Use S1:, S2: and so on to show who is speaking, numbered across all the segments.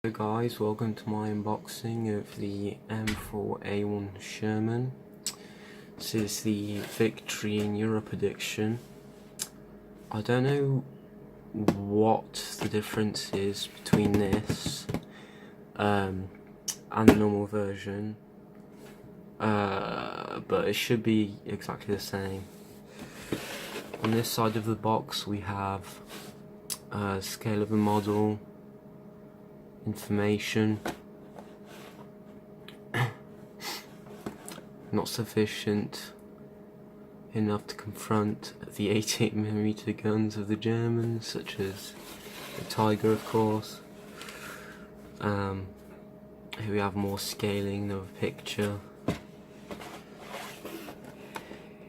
S1: Hello guys, welcome to my unboxing of the M4A1 Sherman. This is the Victory in Europe edition. I don't know what the difference is between this and the normal version, but it should be exactly the same. On this side of the box we have scale of the model, information, not sufficient enough to confront the 88mm guns of the Germans, such as the Tiger, of course. Here we have more scaling of a picture.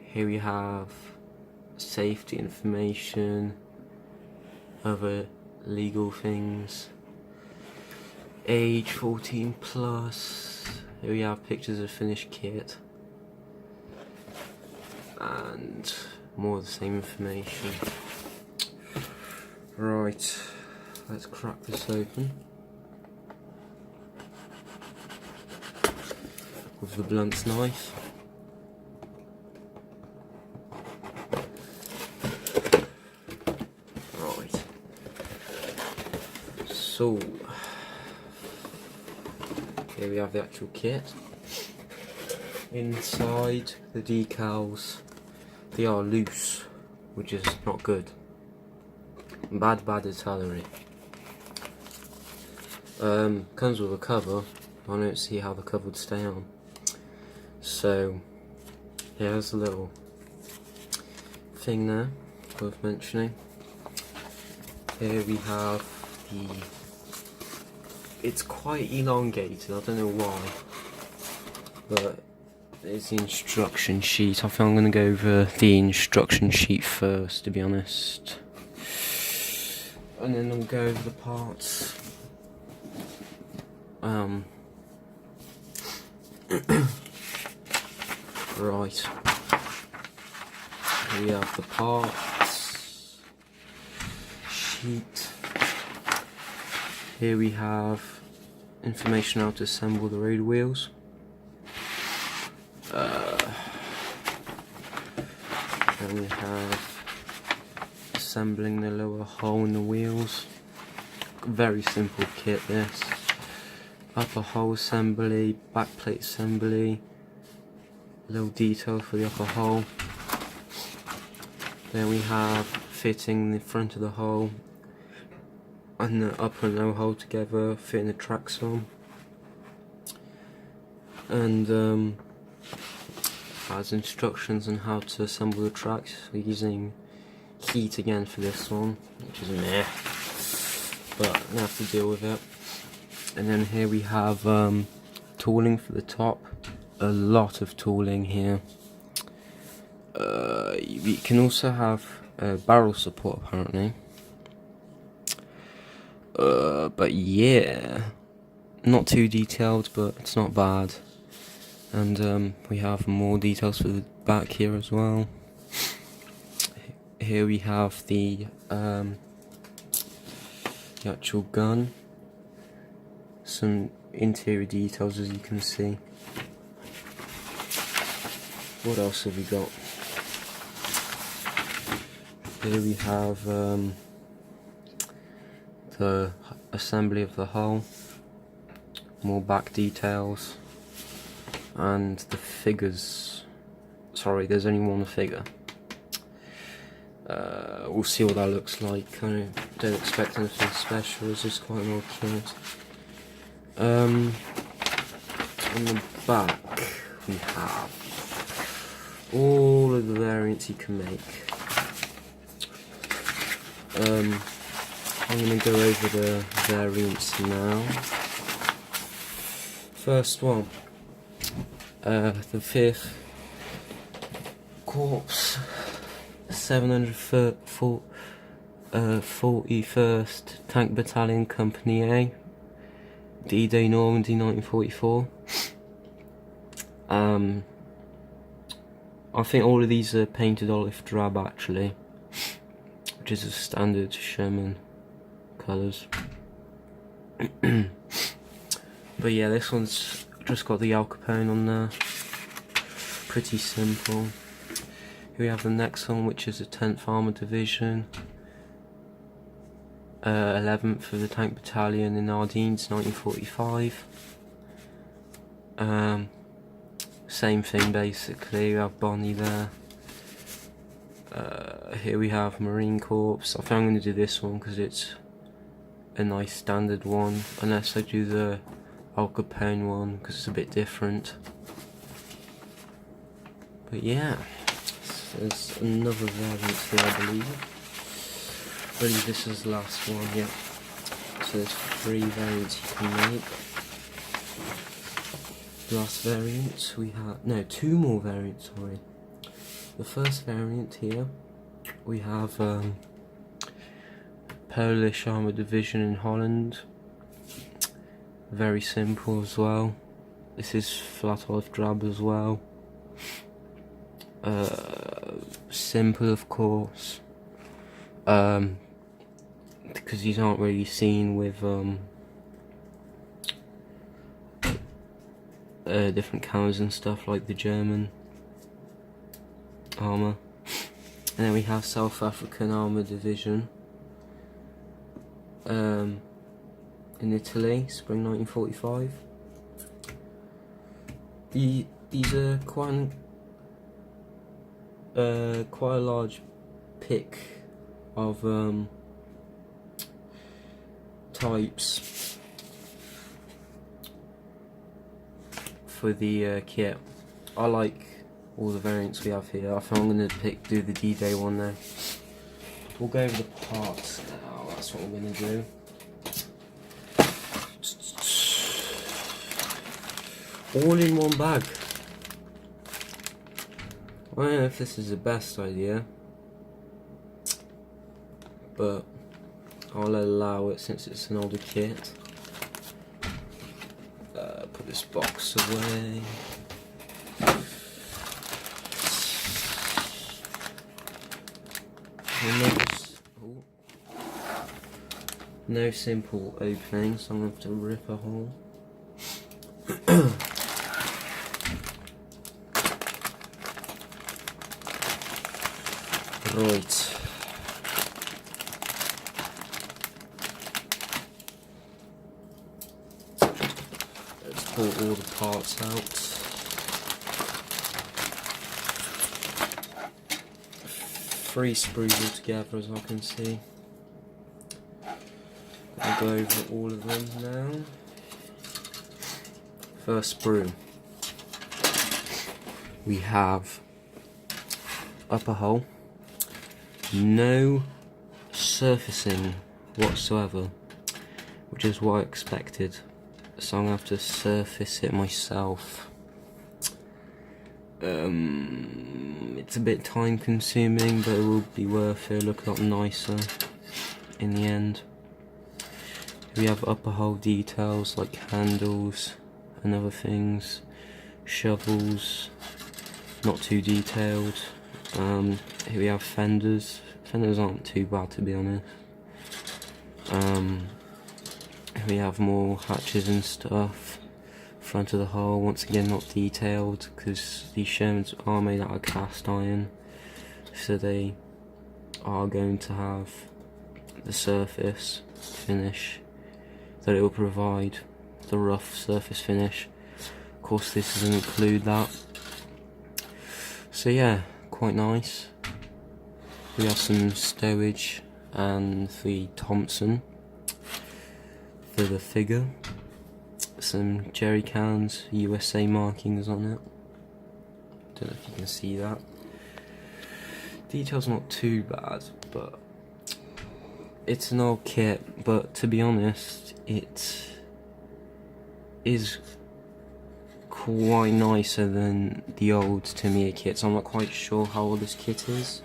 S1: Here we have safety information, other legal things. Age 14 plus. Here we have pictures of finished kit and more of the same information. Right, let's crack this open with the blunt knife. Right, so here we have the actual kit. Inside, the decals, they are loose, which is not good. Bad Italeri. Comes with a cover. I don't see how the cover would stay on. So, here's a little thing there, worth mentioning. Here we have the... It's quite elongated, I don't know why, but it's the instruction sheet. I think I'm going to go over the instruction sheet first, to be honest, and then I'll go over the parts. Right, we have the parts sheet. Here we have information how to assemble the road wheels. Then we have assembling the lower hull in the wheels. Very simple kit this. Upper hull assembly, back plate assembly, little detail for the upper hull. Then we have fitting the front of the hull and the upper and lower hull together, fitting the tracks on, and has instructions on how to assemble the tracks. We're using heat again for this one, which is meh, but I'm gonna have to deal with it. And then here we have tooling for the top, a lot of tooling here. We can also have barrel support apparently. But yeah, not too detailed, but it's not bad. And we have more details for the back here as well. Here we have the actual gun, some interior details as you can see. What else have we got? Here we have the assembly of the hull, more back details, and the figures. Sorry, there's only one figure. We'll see what that looks like. I don't expect anything special, it's just quite an old kit. On the back we have all of the variants you can make. I'm going to go over the variants now. First one, the 5th Corps 741st Tank Battalion Company A, D-Day Normandy 1944. I think all of these are painted olive drab actually, which is a standard Sherman colours. But yeah, this one's just got the Al Capone on there. Pretty simple. Here we have the next one, which is the 10th Armoured Division, 11th of the Tank Battalion in Ardennes, 1945. Same thing basically. We have Bonnie there. Here we have Marine Corps. I think I'm going to do this one because it's a nice standard one, unless I do the Al Capone one because it's a bit different. But yeah, there's another variant here, I believe this is the last one, yeah. So there's 3 variants you can make. Last variant we have, no, 2 more variants, sorry. The first variant here, we have Polish Armoured Division in Holland. Very simple as well. This is flat olive drab as well. Simple, of course, because these aren't really seen with different colours and stuff like the German armour. And then we have South African Armoured Division in Italy, spring 1945. These are quite a large pick of types for the kit. I like all the variants we have here. I think I'm going to do the D-Day one now. We'll go over the parts now, that's what I'm going to do. All in one bag. I don't know if this is the best idea, but I'll allow it since it's an older kit. Put this box away. No simple opening, so I'm going to have to rip a hole. Right. Let's pull all the parts out. 3 sprues all together, as I can see. I'll go over all of them now. First sprue. We have upper hole. No surfacing whatsoever, which is what I expected, so I'm going to have to surface it myself. It's a bit time consuming, but it will be worth it. It'll look a lot nicer in the end. We have upper hole details like handles and other things, shovels, not too detailed. Here we have fenders. Fenders aren't too bad, to be honest. Here we have more hatches and stuff. Front of the hull, once again not detailed, because these Shermans are made out of cast iron, so they are going to have the surface finish that it will provide, the rough surface finish. Of course this doesn't include that. So yeah, quite nice. We have some stowage and the Thompson for the figure. Some jerry cans, USA markings on it. Don't know if you can see that. Detail's not too bad, but it's an old kit, but to be honest, it is quite nicer than the old Tamiya kits. I'm not quite sure how old this kit is.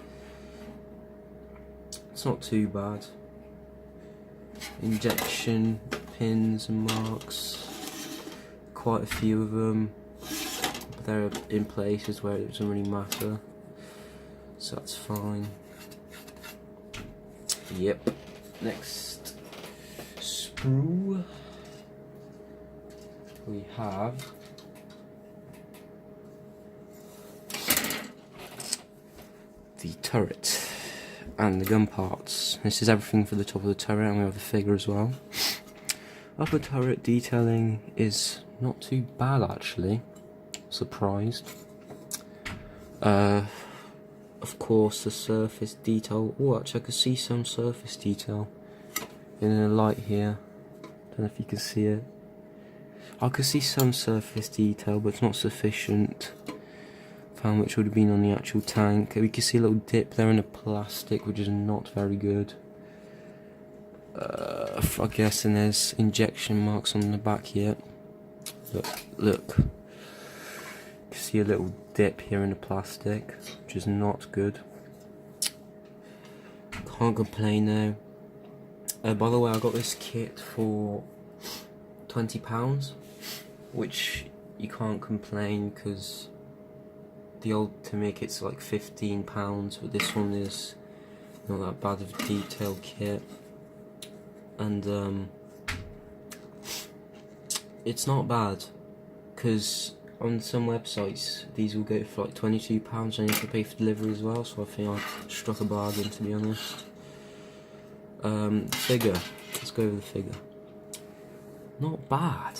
S1: It's not too bad. Injection pins and marks, quite a few of them, but they're in places where it doesn't really matter, so that's fine. Yep. Next sprue. we have the turret and the gun parts. This is everything for the top of the turret, and we have the figure as well. Upper turret detailing is not too bad actually. Surprised. Of course the surface detail. Oh, actually I could see some surface detail in the light here. Don't know if you can see it. I could see some surface detail, but it's not sufficient. Found which would have been on the actual tank. We can see a little dip there in the plastic, which is not very good. I guess, and there's injection marks on the back here. Look. You can see a little dip here in the plastic, which is not good. Can't complain though. By the way, I got this kit for £20, which you can't complain because the old Tamiya kit's like £15, but this one is not that bad of a detail kit. And it's not bad because on some websites these will go for like £22 and you have to pay for delivery as well, so I think I struck a bargain, to be honest. Figure, let's go over the figure. Not bad.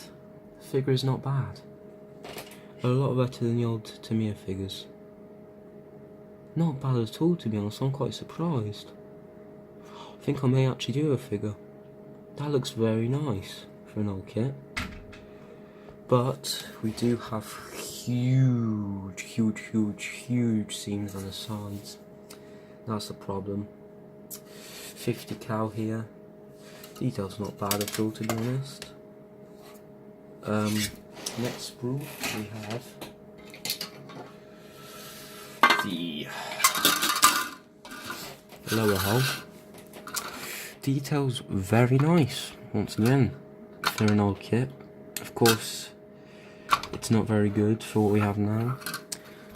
S1: The figure is not bad. A lot better than the old Tamiya figures. Not bad at all, to be honest. I'm quite surprised. I think I may actually do a figure. That looks very nice for an old kit. But we do have huge seams on the sides. That's the problem. 50 cal here. Detail's not bad at all, to be honest. Next sprue we have the lower hull. Detail's very nice, once again, for an old kit. Of course, it's not very good for what we have now.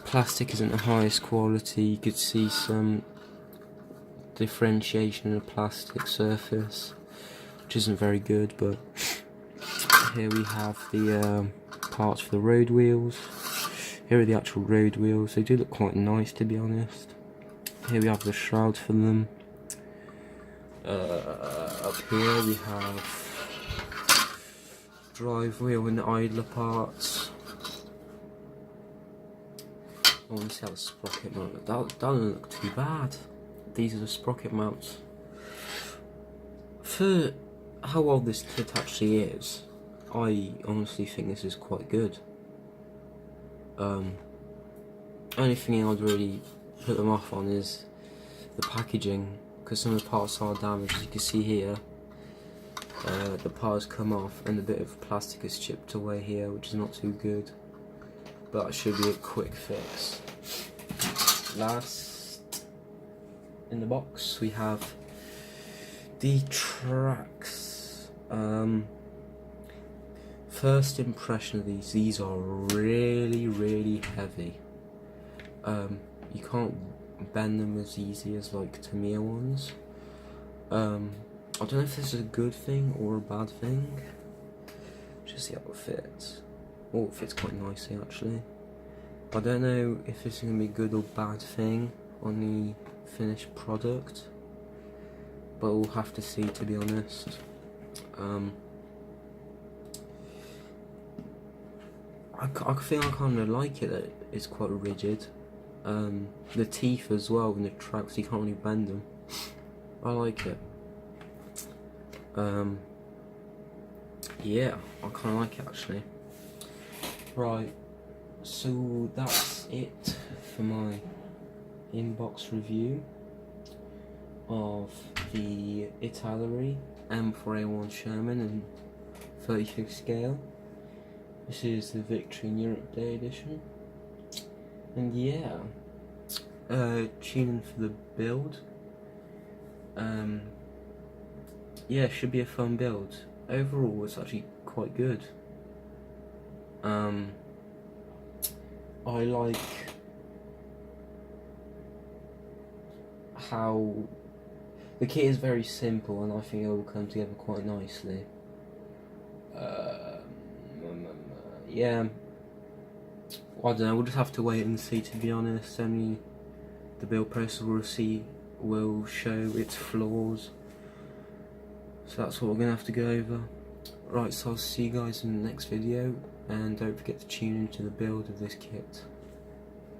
S1: Plastic isn't the highest quality. You could see some differentiation in the plastic surface, which isn't very good, but here we have the parts for the road wheels. Here are the actual road wheels. They do look quite nice, to be honest. Here we have the shroud for them. Up here we have drive wheel and idler parts. I want to see how the sprocket mount. That doesn't look too bad. These are the sprocket mounts. For how old this kit actually is, I honestly think this is quite good. Only thing I'd really put them off on is the packaging, because some of the parts are damaged. As you can see here, the parts come off and a bit of plastic is chipped away here, which is not too good, but it should be a quick fix. Last in the box we have the tracks. First impression of these are really heavy. You can't bend them as easy as like Tamiya ones. I don't know if this is a good thing or a bad thing. Just see how it fits. Oh, it fits quite nicely actually. I don't know if this is going to be a good or bad thing on the finished product, but we'll have to see, to be honest. I feel I kind of like it that it's quite rigid. The teeth as well in the tracks, you can't really bend them. I like it. Yeah, I kind of like it actually. Right, so that's it for my inbox review of the Italeri M4A1 Sherman in 35 scale. This is the Victory in Europe Day edition. And yeah, tune in for the build. Yeah, it should be a fun build. Overall, it's actually quite good. I like how the kit is very simple, and I think it will come together quite nicely. yeah, I don't know, we'll just have to wait and see, to be honest. Only the build process will show its flaws, so that's what we're going to have to go over. Right, so I'll see you guys in the next video, and don't forget to tune into the build of this kit.